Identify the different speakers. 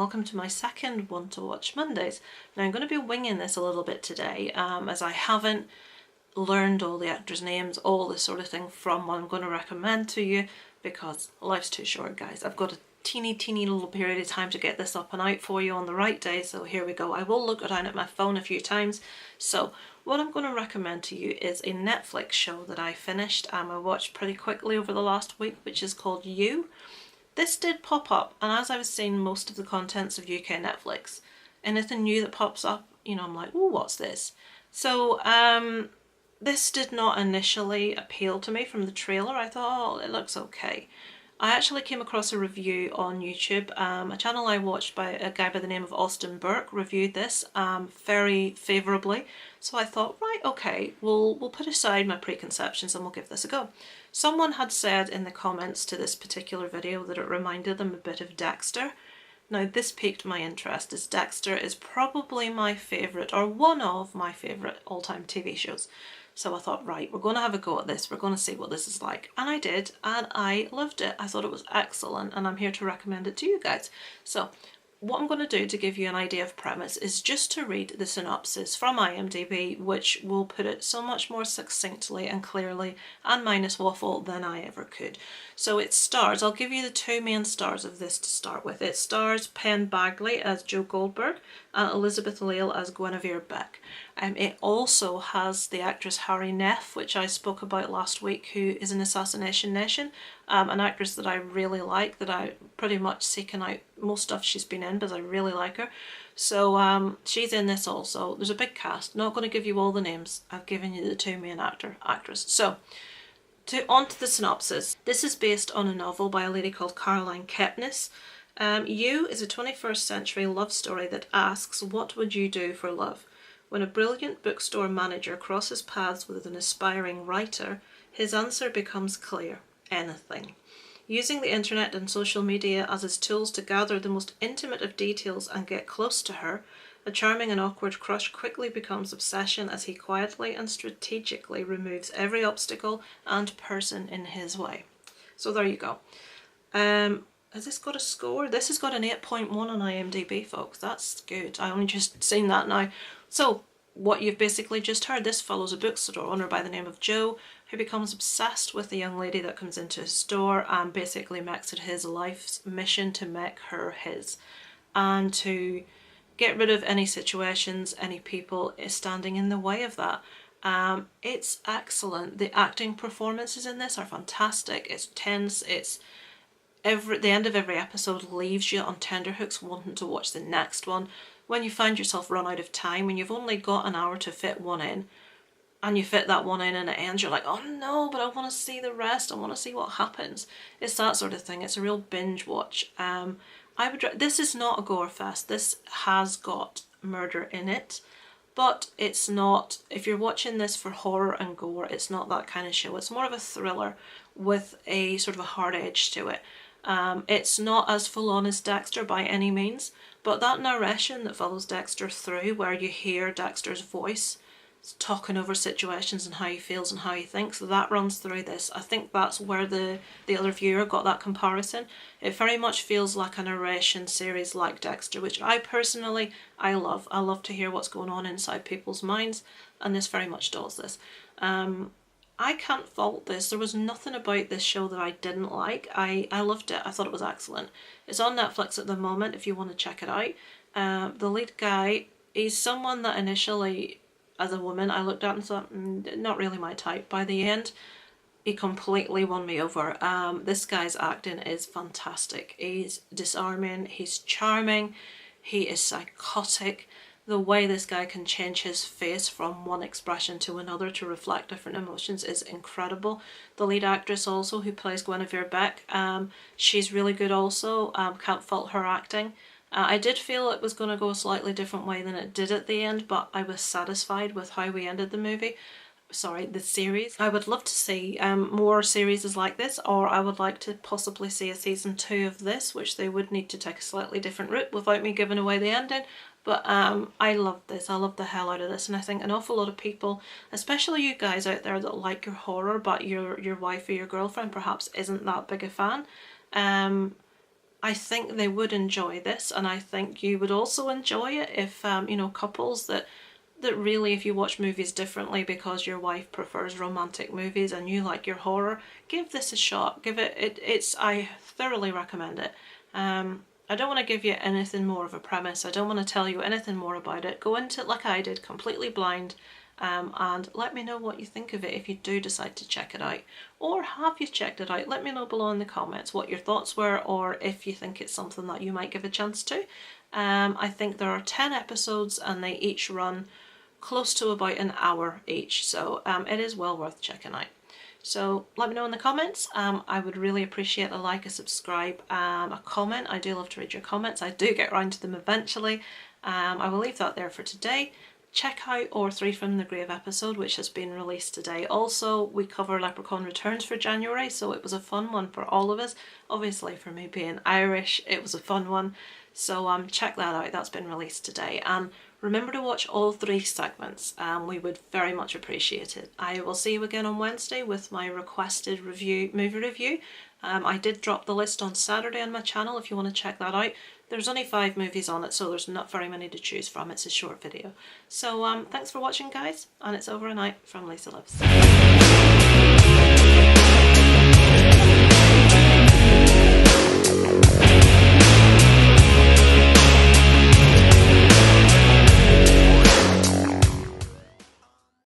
Speaker 1: welcome to my second one to watch Mondays. Now I'm going to be winging this a little bit today as I haven't learned all the actors' names, all this sort of thing from what I'm going to recommend to you because life's too short, guys. I've got a teeny little period of time to get this up and out for you on the right day, so here we go. I will look down at my phone a few times. So what I'm going to recommend to you is a Netflix show that I finished I watched pretty quickly over the last week, which is called You. This did pop up, and as I was seeing most of the contents of UK Netflix, anything new that pops up, you know, I'm like, oh, what's this? So this did not initially appeal to me from the trailer. I thought, oh, it looks okay. I actually came across a review on YouTube. A channel I watched by a guy by the name of Austin Burke reviewed this very favourably. So I thought, right, okay, we'll put aside my preconceptions and we'll give this a go. Someone had said in the comments to this particular video that it reminded them a bit of Dexter. Now this piqued my interest, as Dexter is probably my favourite, or one of my favourite all-time TV shows. So I thought, right, we're going to have a go at this. We're going to see what this is like. And I did, and I loved it. I thought it was excellent, and I'm here to recommend it to you guys. So what I'm going to do to give you an idea of premise is just to read the synopsis from IMDb, which will put it so much more succinctly and clearly and minus waffle than I ever could. So it stars, I'll give you the two main stars of this to start with. It stars Penn Badgley as Joe Goldberg and Elizabeth Leal as Guinevere Beck. It also has the actress Harry Neff, which I spoke about last week, who is in Assassination Nation, an actress that I really like, that I pretty much seeking out most stuff she's been in because I really like her. So she's in this also. There's a big cast. Not going to give you all the names. I've given you the two main actress. So on to the synopsis. This is based on a novel by a lady called Caroline Kepnes. You is a 21st century love story that asks, what would you do for love? When a brilliant bookstore manager crosses paths with an aspiring writer, his answer becomes clear: anything. Using the internet and social media as his tools to gather the most intimate of details and get close to her, a charming and awkward crush quickly becomes obsession as he quietly and strategically removes every obstacle and person in his way. So there you go. Has this got a score? This has got an 8.1 on IMDb, folks. That's good. I only just seen that now. So what you've basically just heard, this follows a bookstore owner by the name of Joe, who becomes obsessed with the young lady that comes into his store and basically makes it his life's mission to make her his, and to get rid of any situations, any people standing in the way of that. It's excellent. The acting performances in this are fantastic. It's tense. It's the end of every episode leaves you on tenterhooks wanting to watch the next one. When you find yourself run out of time, when you've only got an hour to fit one in, and you fit that one in and it ends, you're like, oh no, but I want to see the rest. I want to see what happens. It's that sort of thing. It's a real binge watch. This is not a gore fest. This has got murder in it, but it's not, if you're watching this for horror and gore, it's not that kind of show. It's more of a thriller with a sort of a hard edge to it. It's not as full on as Dexter by any means, but that narration that follows Dexter through, where you hear Dexter's voice talking over situations and how he feels and how he thinks, that runs through this. I think that's where the other viewer got that comparison. It very much feels like a narration series like Dexter, which I personally, I love. I love to hear what's going on inside people's minds, and this very much does this. I can't fault this. There was nothing about this show that I didn't like. I loved it. I thought it was excellent. It's on Netflix at the moment if you want to check it out. The lead guy, he's someone that initially, as a woman, I looked at and thought, not really my type. By the end, he completely won me over. This guy's acting is fantastic. He's disarming, he's charming, he is psychotic. The way this guy can change his face from one expression to another to reflect different emotions is incredible. The lead actress also, who plays Guinevere Beck, she's really good also. Can't fault her acting. I did feel it was going to go a slightly different way than it did at the end, but I was satisfied with how we ended the movie. Sorry, the series. I would love to see more series like this, or I would like to possibly see a season 2 of this, which they would need to take a slightly different route without me giving away the ending. But I love this. I love the hell out of this, and I think an awful lot of people, especially you guys out there that like your horror, but your wife or your girlfriend perhaps isn't that big a fan, I think they would enjoy this, and I think you would also enjoy it if, you know, couples that really, if you watch movies differently because your wife prefers romantic movies and you like your horror, give this a shot. Give it, I thoroughly recommend it. I don't want to give you anything more of a premise. I don't want to tell you anything more about it. Go into it like I did, completely blind, and let me know what you think of it if you do decide to check it out. Or have you checked it out? Let me know below in the comments what your thoughts were, or if you think it's something that you might give a chance to. I think there are 10 episodes and they each run close to about an hour each, so it is well worth checking out. So let me know in the comments. I would really appreciate a like, a subscribe, a comment. I do love to read your comments. I do get around to them eventually. I will leave that there for today. Check out our 3 from the Grave episode, which has been released today. Also, we cover Leprechaun Returns for January, so it was a fun one for all of us. Obviously, for me being Irish, it was a fun one. So check that out. That's been released today. Remember to watch all 3 segments. We would very much appreciate it. I will see you again on Wednesday with my requested movie review. I did drop the list on Saturday on my channel if you want to check that out. There's only 5 movies on it, so there's not very many to choose from. It's a short video. So thanks for watching, guys, and it's over and out from Lisa Lives.